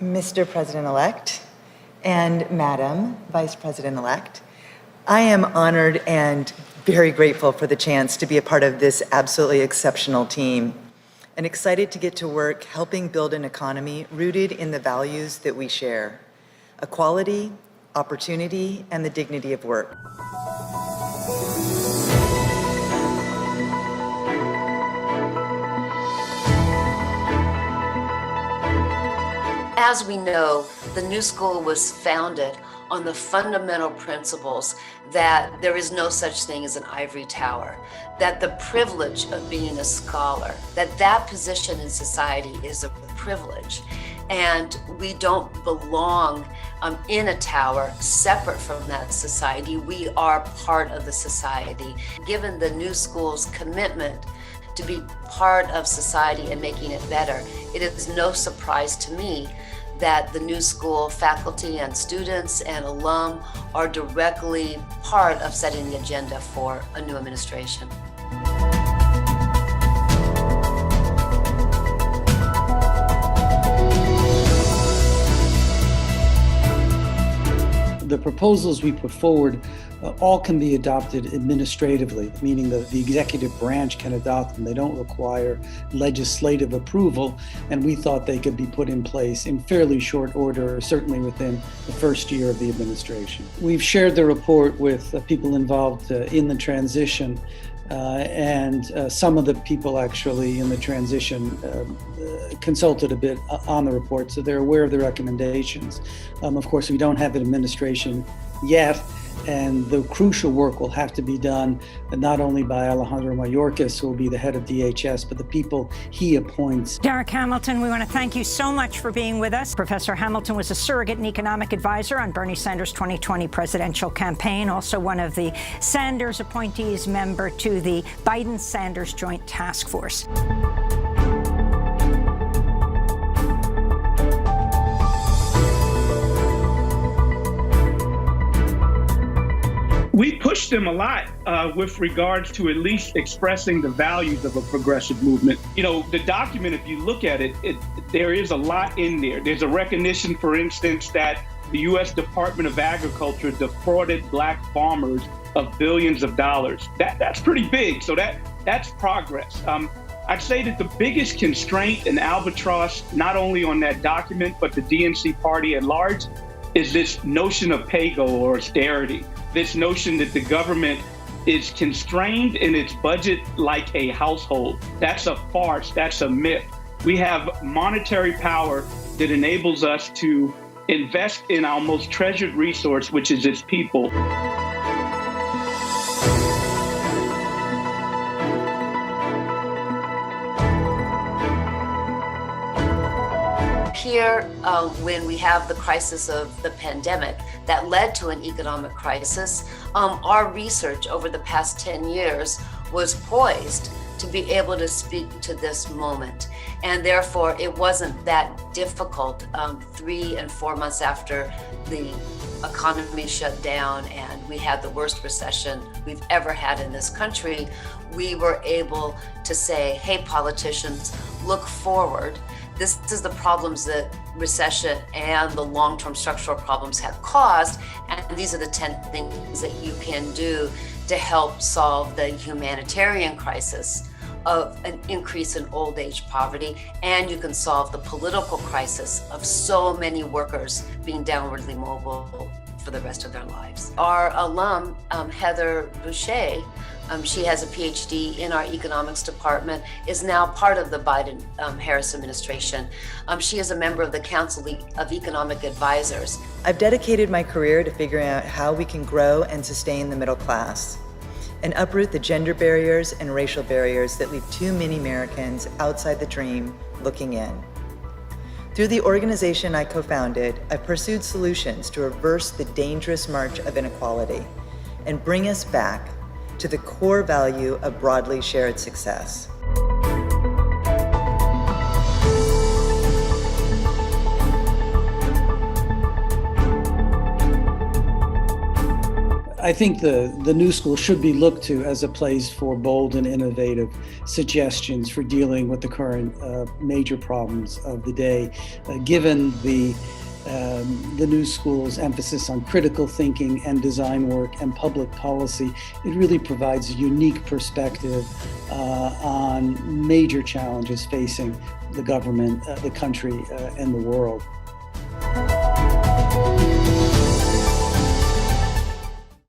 Mr. President-elect and Madam Vice President-elect, I am honored and very grateful for the chance to be a part of this absolutely exceptional team and excited to get to work helping build an economy rooted in the values that we share: equality, opportunity, and the dignity of work. As we know, the new school was founded on the fundamental principles that there is no such thing as an ivory tower, that the privilege of being a scholar, that position in society is a privilege, and we don't belong in a tower separate from that society. We are part of the society. Given the new school's commitment to be part of society and making it better, it is no surprise to me that the new school faculty and students and alum are directly part of setting the agenda for a new administration. The proposals we put forward all can be adopted administratively, meaning that the executive branch can adopt them. They don't require legislative approval, and we thought they could be put in place in fairly short order, certainly within the first year of the administration. We've shared the report with people involved in the transition, and some of the people actually in the transition consulted a bit on the report, so they're aware of the recommendations. Of course, we don't have an administration yet, and the crucial work will have to be done not only by Alejandro Mayorkas, who will be the head of DHS, but the people he appoints. Darrick Hamilton, we want to thank you so much for being with us. Professor Hamilton was a surrogate and economic advisor on Bernie Sanders' 2020 presidential campaign, also one of the Sanders appointees, member to the Biden-Sanders Joint Task Force. We pushed them a lot with regards to at least expressing the values of a progressive movement. You know, the document, if you look at it, there is a lot in there. There's a recognition, for instance, that the U.S. Department of Agriculture defrauded Black farmers of billions of dollars. That's pretty big, so that's progress. I'd say that the biggest constraint and albatross, not only on that document, but the DNC party at large, is this notion of pay-go or austerity. This notion that the government is constrained in its budget like a household. That's a farce, that's a myth. We have monetary power that enables us to invest in our most treasured resource, which is its people. Here, when we have the crisis of the pandemic that led to an economic crisis, our research over the past 10 years was poised to be able to speak to this moment. And therefore, it wasn't that difficult 3 and 4 months after the economy shut down and we had the worst recession we've ever had in this country. We were able to say, hey, politicians, look forward. This is the problems that recession and the long-term structural problems have caused, and these are the 10 things that you can do to help solve the humanitarian crisis of an increase in old age poverty, and you can solve the political crisis of so many workers being downwardly mobile for the rest of their lives. Our alum, Heather Boushey, she has a PhD in our economics department, is now part of the Biden-Harris administration. She is a member of the Council of Economic Advisors. I've dedicated my career to figuring out how we can grow and sustain the middle class and uproot the gender barriers and racial barriers that leave too many Americans outside the dream looking in. Through the organization I co-founded, I've pursued solutions to reverse the dangerous march of inequality and bring us back to the core value of broadly shared success. I think the new school should be looked to as a place for bold and innovative suggestions for dealing with the current major problems of the day. Given the new school's emphasis on critical thinking and design work and public policy, it really provides a unique perspective on major challenges facing the government, the country, and the world.